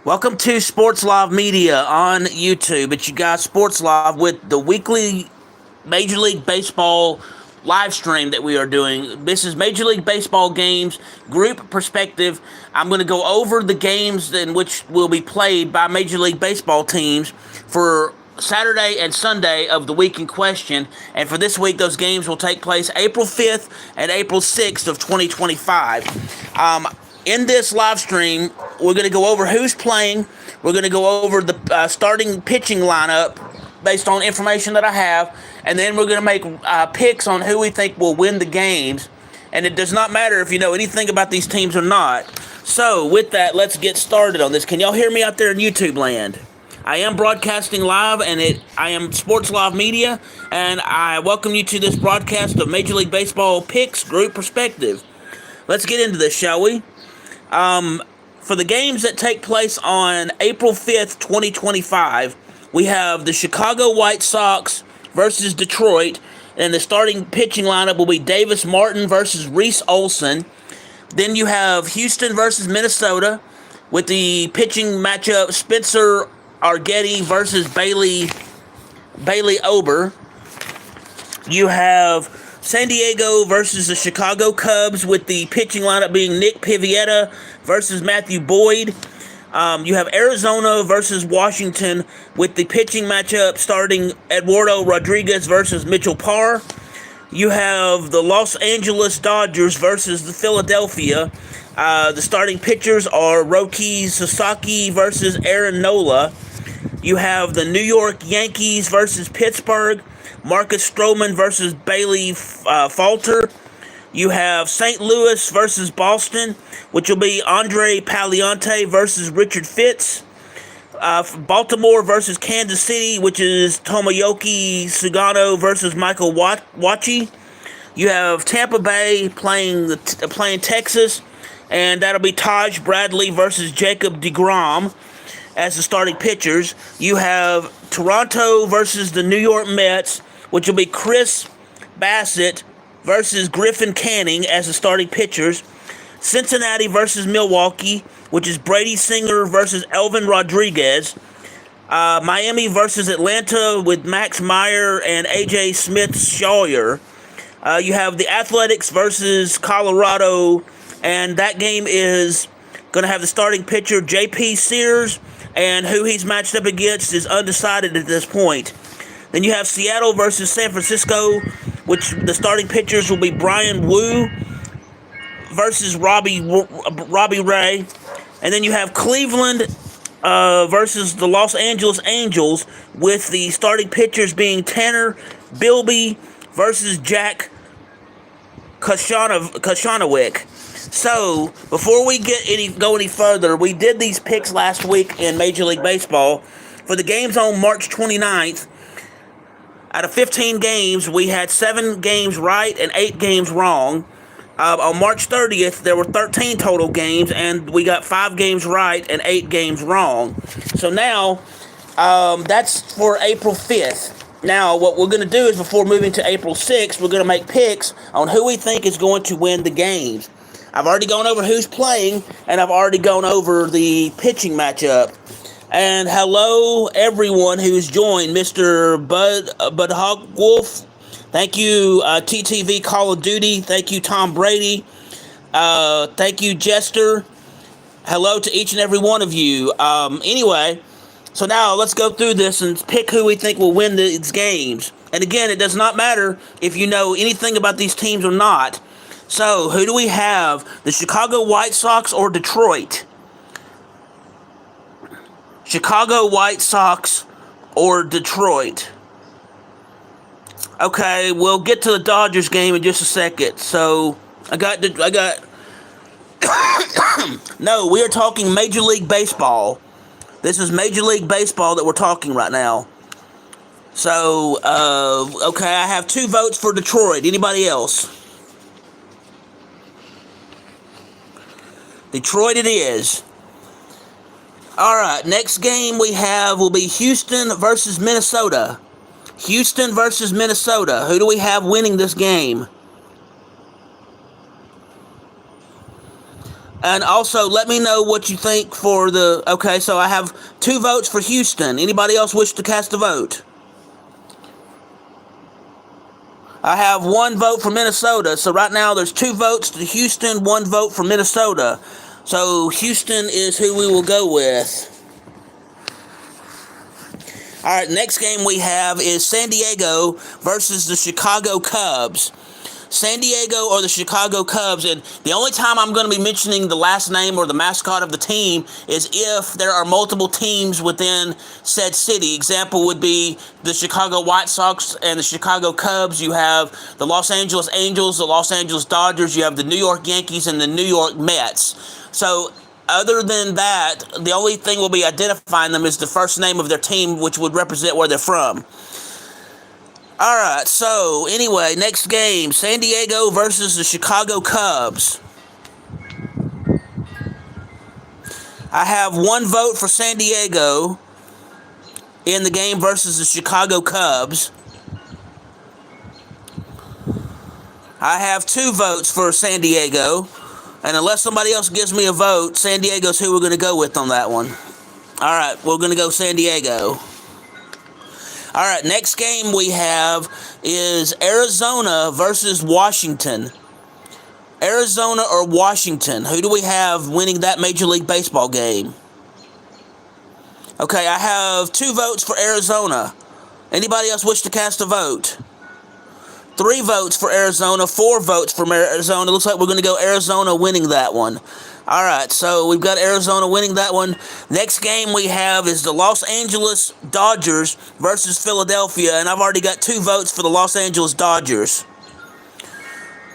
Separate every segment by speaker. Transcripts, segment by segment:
Speaker 1: Welcome to Sports Live Media on YouTube. It's you guys, Sports Live, with the weekly Major League Baseball live stream that we are doing. This is Major League Baseball games, group perspective. I'm going to go over the games in which will be played by Major League Baseball teams for Saturday and Sunday of the week in question. And for this week, those games will take place April 5th and April 6th of 2025. In this live stream, we're going to go over who's playing. We're going to go over the starting pitching lineup based on information that I have, and then we're going to make picks on who we think will win the games. And it does not matter if you know anything about these teams or not. So, with that, let's get started on this. Can y'all hear me out there in YouTube land? I am broadcasting live, and I am Sports Live Media, and I welcome you to this broadcast of Major League Baseball Picks Group Perspective. Let's get into this, shall we? For the games that take place on April 5th, 2025, we have the Chicago White Sox versus Detroit, and the starting pitching lineup will be Davis Martin versus Reese Olson. Then you have Houston versus Minnesota with the pitching matchup Spencer Argetti versus Bailey Ober. You have San Diego versus the Chicago Cubs with the pitching lineup being Nick Pivetta versus Matthew Boyd. You have Arizona versus Washington with the pitching matchup starting Eduardo Rodriguez versus Mitchell Parr. You have the Los Angeles Dodgers versus the Philadelphia. The starting pitchers are Roki Sasaki versus Aaron Nola. You have the New York Yankees versus Pittsburgh. Marcus Stroman versus Bailey Falter. You have St. Louis versus Boston, which will be Andre Paliante versus Richard Fitz. Baltimore versus Kansas City, which is Tomoyoki Sugano versus Michael Wachi. You have Tampa Bay playing Texas, and that'll be Taj Bradley versus Jacob deGrom as the starting pitchers. You have Toronto versus the New York Mets, which will be Chris Bassett versus Griffin Canning as the starting pitchers. Cincinnati versus Milwaukee, which is Brady Singer versus Elvin Rodriguez. Miami versus Atlanta with Max Meyer and AJ Smith-Shawyer. You have the Athletics versus Colorado, and that game is going to have the starting pitcher J.P. Sears, and who he's matched up against is undecided at this point. Then you have Seattle versus San Francisco, which the starting pitchers will be Brian Wu versus Robbie Ray. And then you have Cleveland versus the Los Angeles Angels, with the starting pitchers being Tanner Bilby versus Jack Kashanowick. So, before we go any further, we did these picks last week in Major League Baseball. For the games on March 29th, out of 15 games, we had 7 games right and 8 games wrong. On March 30th, there were 13 total games, and we got 5 games right and 8 games wrong. So now, that's for April 5th. Now, what we're going to do is, before moving to April 6th, we're going to make picks on who we think is going to win the games. I've already gone over who's playing, and I've already gone over the pitching matchup. And hello, everyone who's joined. Mr. Bud Hog Wolf. Thank you, TTV Call of Duty. Thank you, Tom Brady. Thank you, Jester. Hello to each and every one of you. Anyway, so now let's go through this and pick who we think will win these games. And again, it does not matter if you know anything about these teams or not. So, who do we have? The Chicago White Sox or Detroit? Chicago White Sox or Detroit? Okay, we'll get to the Dodgers game in just a second. So, no, we are talking Major League Baseball. This is Major League Baseball that we're talking right now. So, okay, I have 2 votes for Detroit. Anybody else? Detroit it is. All right, next game we have will be Houston versus Minnesota. Houston versus Minnesota. Who do we have winning this game? And also, let me know what you think for the... Okay, so I have 2 votes for Houston. Anybody else wish to cast a vote? I have 1 vote for Minnesota. So right now there's 2 votes to Houston, 1 vote for Minnesota. So Houston is who we will go with. All right, next game we have is San Diego versus the Chicago Cubs. San Diego or the Chicago Cubs, and the only time I'm going to be mentioning the last name or the mascot of the team is if there are multiple teams within said city. Example would be the Chicago White Sox and the Chicago Cubs. You have the Los Angeles Angels, the Los Angeles Dodgers. You have the New York Yankees and the New York Mets. So other than that, the only thing we'll be identifying them is the first name of their team, which would represent where they're from. All right, so anyway, next game, San Diego versus the Chicago Cubs. I have 1 vote for San Diego in the game versus the Chicago Cubs. I have 2 votes for San Diego, and unless somebody else gives me a vote, San Diego's who we're going to go with on that one. All right, we're going to go San Diego. All right, next game we have is Arizona versus Washington. Arizona or Washington? Who do we have winning that Major League Baseball game? Okay, I have 2 votes for Arizona. Anybody else wish to cast a vote? 3 votes for Arizona, 4 votes from Arizona. Looks like we're going to go Arizona winning that one. All right, so we've got Arizona winning that one. Next game we have is the Los Angeles Dodgers versus Philadelphia, and I've already got 2 votes for the Los Angeles Dodgers.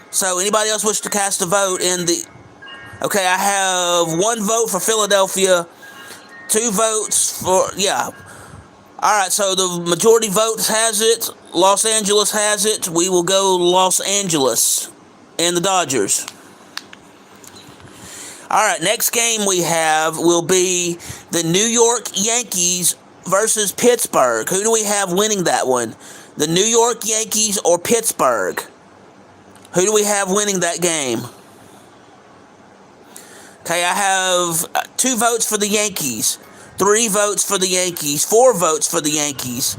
Speaker 1: So anybody else wish to cast a vote in the... Okay, I have 1 vote for Philadelphia, 2 votes for... Yeah. All right, so the majority vote has it. Los Angeles has it. We will go Los Angeles and the Dodgers. All right, next game we have will be the New York Yankees versus Pittsburgh. Who do we have winning that one? The New York Yankees or Pittsburgh? Who do we have winning that game? Okay, I have 2 votes for the Yankees, 3 votes for the Yankees, 4 votes for the Yankees.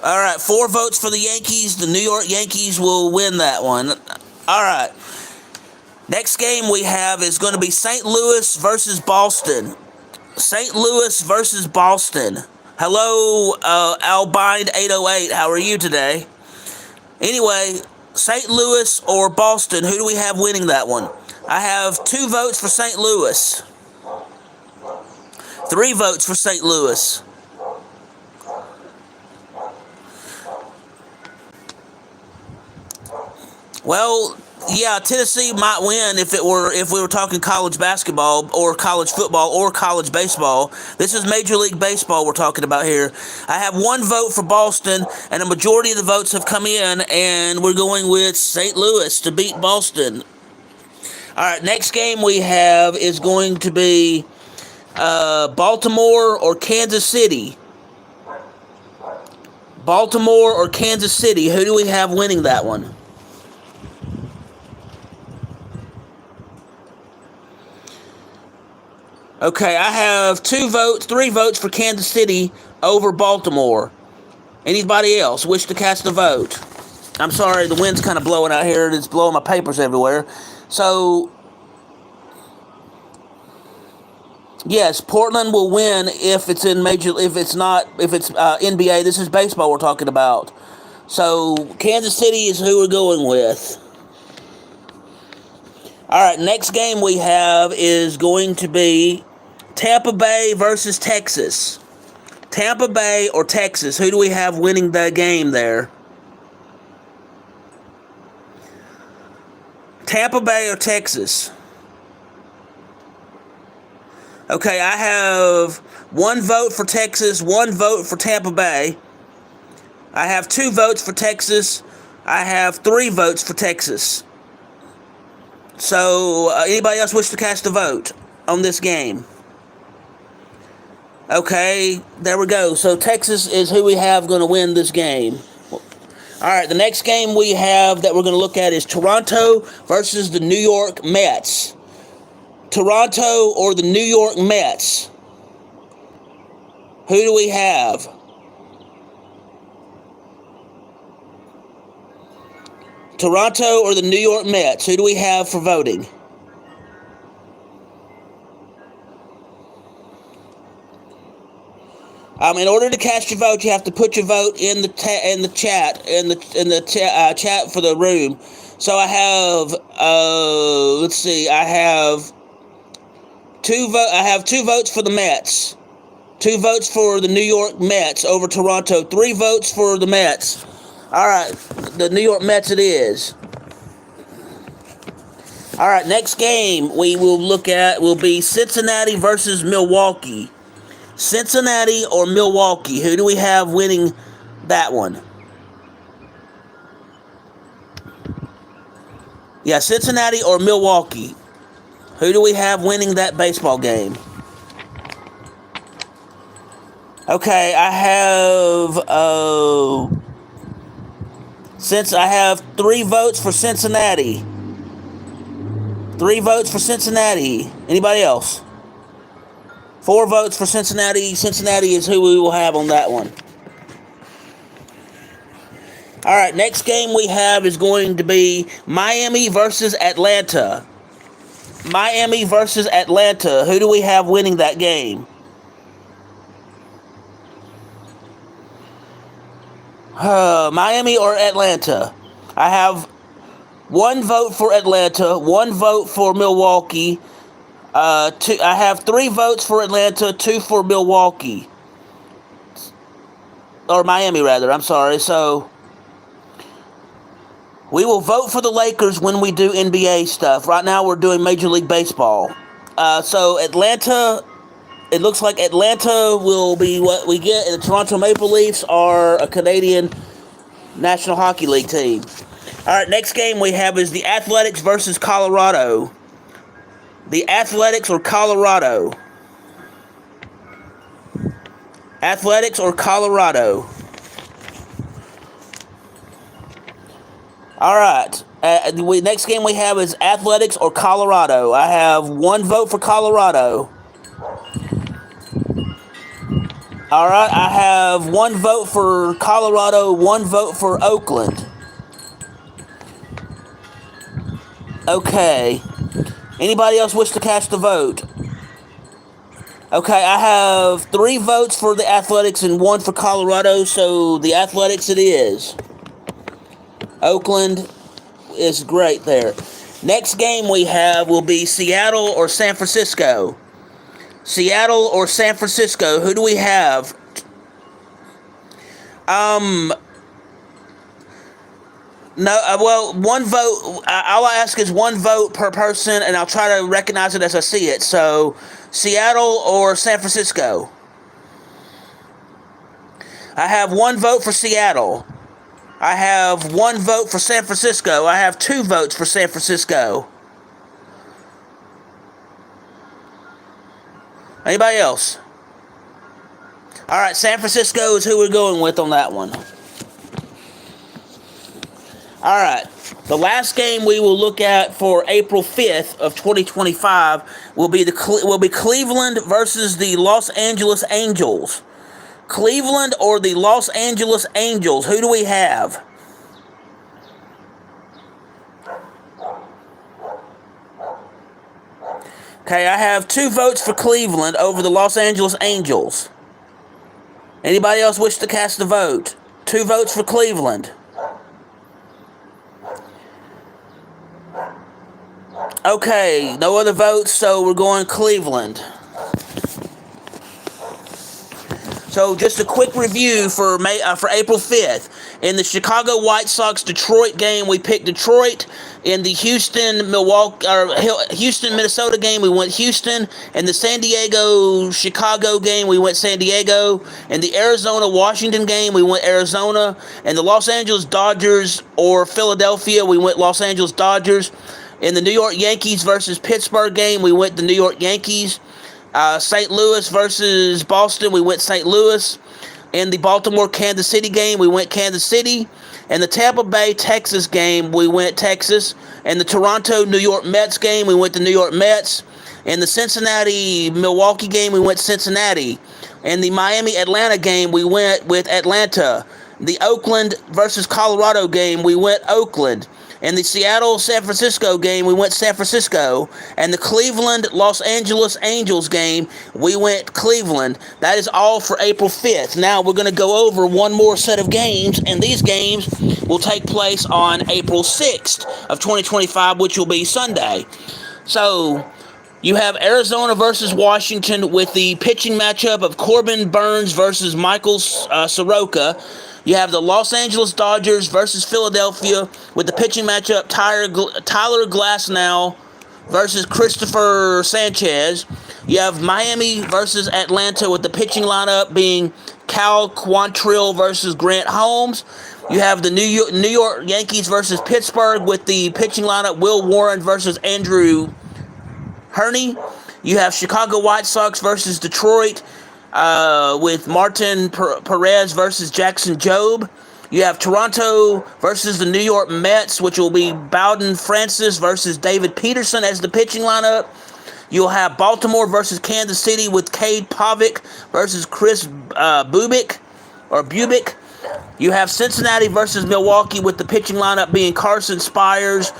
Speaker 1: All right, 4 votes for the Yankees. The New York Yankees will win that one. All right. Next game we have is going to be St. Louis versus Boston. St. Louis versus Boston. Hello, Albind808. How are you today? Anyway, St. Louis or Boston, who do we have winning that one? I have 2 votes for St. Louis. 3 votes for St. Louis. Well, yeah, Tennessee might win if we were talking college basketball or college football or college baseball. This is Major League Baseball we're talking about here. I have 1 vote for Boston, and a majority of the votes have come in, and we're going with St. Louis to beat Boston. All right, next game we have is going to be Baltimore or Kansas City. Baltimore or Kansas City. Who do we have winning that one? Okay, I have 3 votes for Kansas City over Baltimore. Anybody else wish to cast a vote? I'm sorry, the wind's kind of blowing out here. It's blowing my papers everywhere. So, yes, Portland will win if it's in if it's NBA. This is baseball we're talking about. So, Kansas City is who we're going with. All right, next game we have is going to be Tampa Bay versus Texas. Tampa Bay or Texas, who do we have winning the game there? Tampa Bay or Texas? Okay, I have 1 vote for Texas, 1 vote for Tampa Bay. I have 2 votes for Texas. I have 3 votes for Texas. So, anybody else wish to cast a vote on this game? Okay, there we go. So, Texas is who we have going to win this game. All right, the next game we have that we're going to look at is Toronto versus the New York Mets. Toronto or the New York Mets? Who do we have? Toronto or the New York Mets? Who do we have for voting? In order to cast your vote, you have to put your vote in the chat for the room. So I have I have two votes for the Mets, 2 votes for the New York Mets over Toronto, 3 votes for the Mets. All right, the New York Mets it is. All right, next game we will look at will be Cincinnati versus Milwaukee. Cincinnati or Milwaukee? Who do we have winning that one? Yeah, Cincinnati or Milwaukee. Who do we have winning that baseball game? Okay, I have 3 votes for Cincinnati. 3 votes for Cincinnati. Anybody else? 4 votes for Cincinnati. Cincinnati is who we will have on that one. All right, next game we have is going to be Miami versus Atlanta. Miami versus Atlanta. Who do we have winning that game? Miami or Atlanta? I have 1 vote for Atlanta, 1 vote for Milwaukee. I have 3 votes for Atlanta, 2 for Milwaukee. Or Miami, rather. I'm sorry. So, we will vote for the Lakers when we do NBA stuff. Right now, we're doing Major League Baseball. So, Atlanta, it looks like Atlanta will be what we get. And the Toronto Maple Leafs are a Canadian National Hockey League team. All right, next game we have is the Athletics versus Colorado. The Athletics or Colorado? Athletics or Colorado? All right. Next game we have is Athletics or Colorado. I have 1 vote for Colorado. All right. I have 1 vote for Colorado, 1 vote for Oakland. Okay. Anybody else wish to cast a vote? Okay, I have 3 votes for the Athletics and 1 for Colorado, so the Athletics it is. Oakland is great there. Next game we have will be Seattle or San Francisco. Seattle or San Francisco, who do we have? No, well, 1 vote. All I ask is 1 vote per person, and I'll try to recognize it as I see it. So, Seattle or San Francisco? I have 1 vote for Seattle. I have 1 vote for San Francisco. I have 2 votes for San Francisco. Anybody else? All right, San Francisco is who we're going with on that one. All right, the last game we will look at for April 5th of 2025 will be Cleveland versus the Los Angeles Angels. Cleveland or the Los Angeles Angels, who do we have? Okay, I have 2 votes for Cleveland over the Los Angeles Angels. Anybody else wish to cast a vote? 2 votes for Cleveland. Okay, no other votes, so we're going Cleveland. So just a quick review for April 5th. In the Chicago White Sox-Detroit game, we picked Detroit. In the Houston-Minnesota game, we went Houston. In the San Diego-Chicago game, we went San Diego. In the Arizona-Washington game, we went Arizona. In the Los Angeles Dodgers or Philadelphia, we went Los Angeles Dodgers. In the New York Yankees versus Pittsburgh game, we went the New York Yankees. St. Louis versus Boston, we went St. Louis. In the Baltimore-Kansas City game, we went Kansas City. In the Tampa Bay-Texas game, we went Texas. In the Toronto-New York Mets game, we went the New York Mets. In the Cincinnati-Milwaukee game, we went Cincinnati. In the Miami-Atlanta game, we went with Atlanta. The Oakland versus Colorado game, we went Oakland. In the Seattle-San Francisco game, we went San Francisco. And the Cleveland-Los Angeles Angels game, we went Cleveland. That is all for April 5th. Now we're going to go over one more set of games, and these games will take place on April 6th of 2025, which will be Sunday. So you have Arizona versus Washington with the pitching matchup of Corbin Burnes versus Michael Soroka. You have the Los Angeles Dodgers versus Philadelphia with the pitching matchup Tyler Glasnow versus Christopher Sanchez. You have Miami versus Atlanta with the pitching lineup being Cal Quantrill versus Grant Holmes. You have the New York Yankees versus Pittsburgh with the pitching lineup Will Warren versus Andrew Herney. You have Chicago White Sox versus Detroit with Martin Perez versus Jackson Jobe. You have Toronto versus the New York Mets, which will be Bowden Francis versus David Peterson as the pitching lineup. You'll have Baltimore versus Kansas City with Cade Pavic versus Chris Bubic. You have Cincinnati versus Milwaukee with the pitching lineup being Carson Spires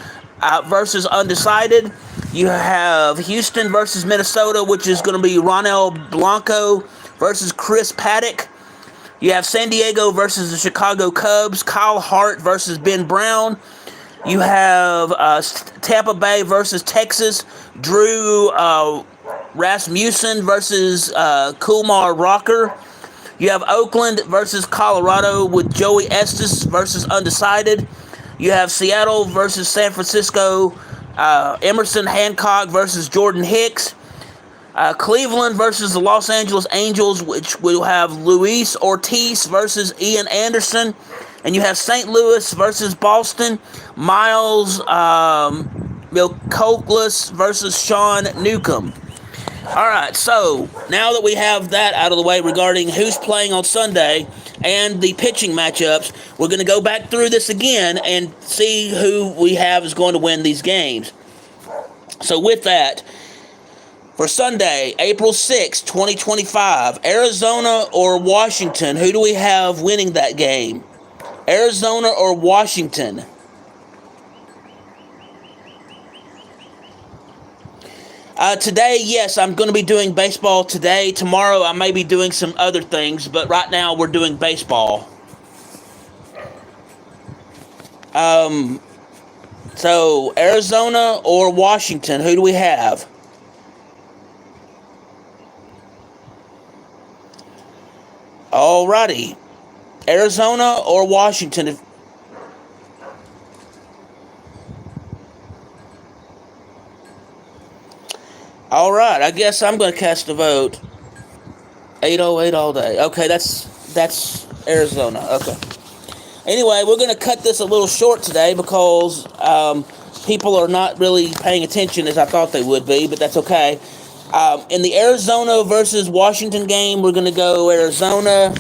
Speaker 1: versus undecided. You have Houston versus Minnesota, which is going to be Ronel Blanco versus Chris Paddock. You have San Diego versus the Chicago Cubs, Kyle Hart versus Ben Brown. You have Tampa Bay versus Texas, Drew Rasmussen versus Kumar Rocker. You have Oakland versus Colorado with Joey Estes versus undecided. You have Seattle versus San Francisco, Emerson Hancock versus Jordan Hicks. Cleveland versus the Los Angeles Angels, which will have Luis Ortiz versus Ian Anderson. And you have St. Louis versus Boston, Miles Milkolas versus Sean Newcomb. All right, so now that we have that out of the way regarding who's playing on Sunday and the pitching matchups, we're going to go back through this again and see who we have is going to win these games. So with that, for Sunday, April 6, 2025, Arizona or Washington, who do we have winning that game? Arizona or Washington? Today, yes, I'm going to be doing baseball today. Tomorrow, I may be doing some other things, but right now, we're doing baseball. So, Arizona or Washington, who do we have? Alrighty. Arizona or Washington? Alright, I guess I'm going to cast a vote. 808 all day. Okay, that's Arizona. Okay. Anyway, we're going to cut this a little short today because people are not really paying attention as I thought they would be, but that's okay. In the Arizona versus Washington game, we're going to go Arizona.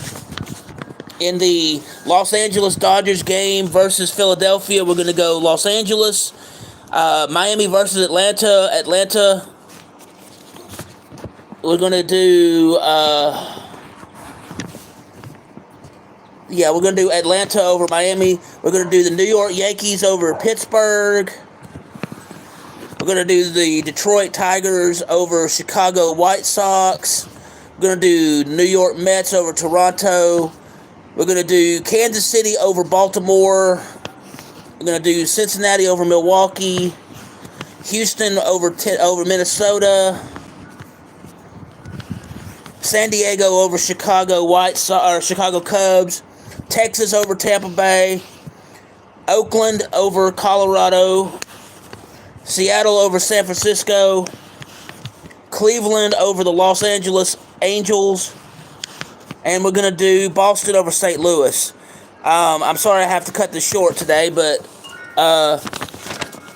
Speaker 1: In the Los Angeles Dodgers game versus Philadelphia, we're going to go Los Angeles. Miami versus Atlanta. We're going to do, we're going to do Atlanta over Miami. We're going to do the New York Yankees over Pittsburgh. We're going to do the Detroit Tigers over Chicago White Sox. We're going to do New York Mets over Toronto. We're going to do Kansas City over Baltimore. We're going to do Cincinnati over Milwaukee. Houston over Minnesota. San Diego over Chicago Chicago Cubs. Texas over Tampa Bay. Oakland over Colorado. Seattle over San Francisco. Cleveland over the Los Angeles Angels. And we're going to do Boston over St. Louis. I'm sorry I have to cut this short today, but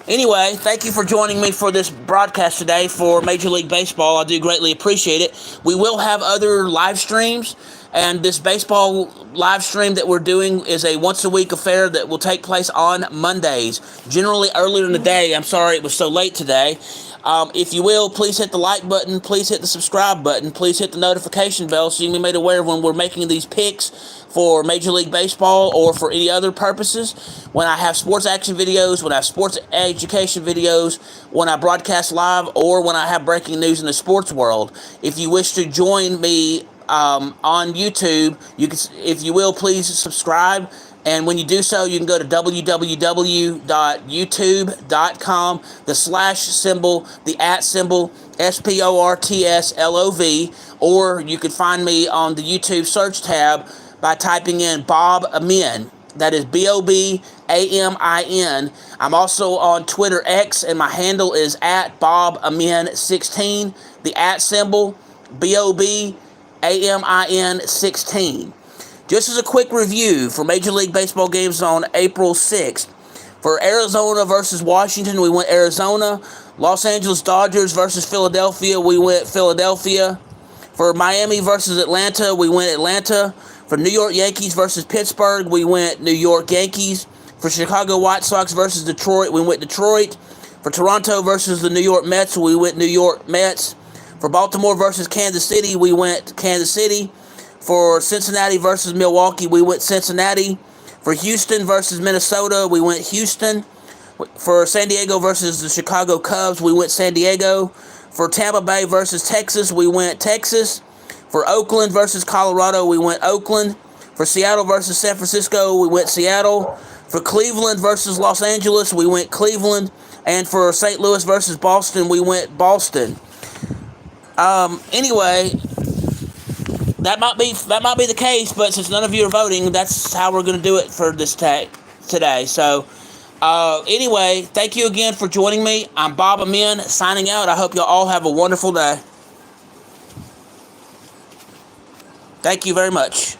Speaker 1: anyway, thank you for joining me for this broadcast today for Major League Baseball. I do greatly appreciate it. We will have other live streams, and this baseball live stream that we're doing is a once-a-week affair that will take place on Mondays, generally earlier in the day. I'm sorry it was so late today. If you will, please hit the like button, please hit the subscribe button, please hit the notification bell so you can be made aware when we're making these picks for Major League Baseball or for any other purposes. When I have sports action videos, when I have sports education videos, when I broadcast live, or when I have breaking news in the sports world. If you wish to join me on YouTube, you can, if you will, please subscribe. And when you do so, you can go to www.youtube.com, the slash symbol, the at symbol, SPORTSLOV, or you can find me on the YouTube search tab by typing in Bob Amin. That is BOBAMIN. I'm also on Twitter X, and my handle is at BobAmin16, the at symbol, BOBAMIN16. Just as a quick review for Major League Baseball games on April 6th. For Arizona versus Washington, we went Arizona. Los Angeles Dodgers versus Philadelphia, we went Philadelphia. For Miami versus Atlanta, we went Atlanta. For New York Yankees versus Pittsburgh, we went New York Yankees. For Chicago White Sox versus Detroit, we went Detroit. For Toronto versus the New York Mets, we went New York Mets. For Baltimore versus Kansas City, we went Kansas City. For Cincinnati versus Milwaukee, we went Cincinnati. For Houston versus Minnesota, we went Houston. For San Diego versus the Chicago Cubs, we went San Diego. For Tampa Bay versus Texas, we went Texas. For Oakland versus Colorado, we went Oakland. For Seattle versus San Francisco, we went Seattle. For Cleveland versus Los Angeles, we went Cleveland. And for St. Louis versus Boston, we went Boston. Anyway, that might be the case, but since none of you are voting, that's how we're going to do it for this today. So, anyway, thank you again for joining me. I'm Bob Amin, signing out. I hope you all have a wonderful day. Thank you very much.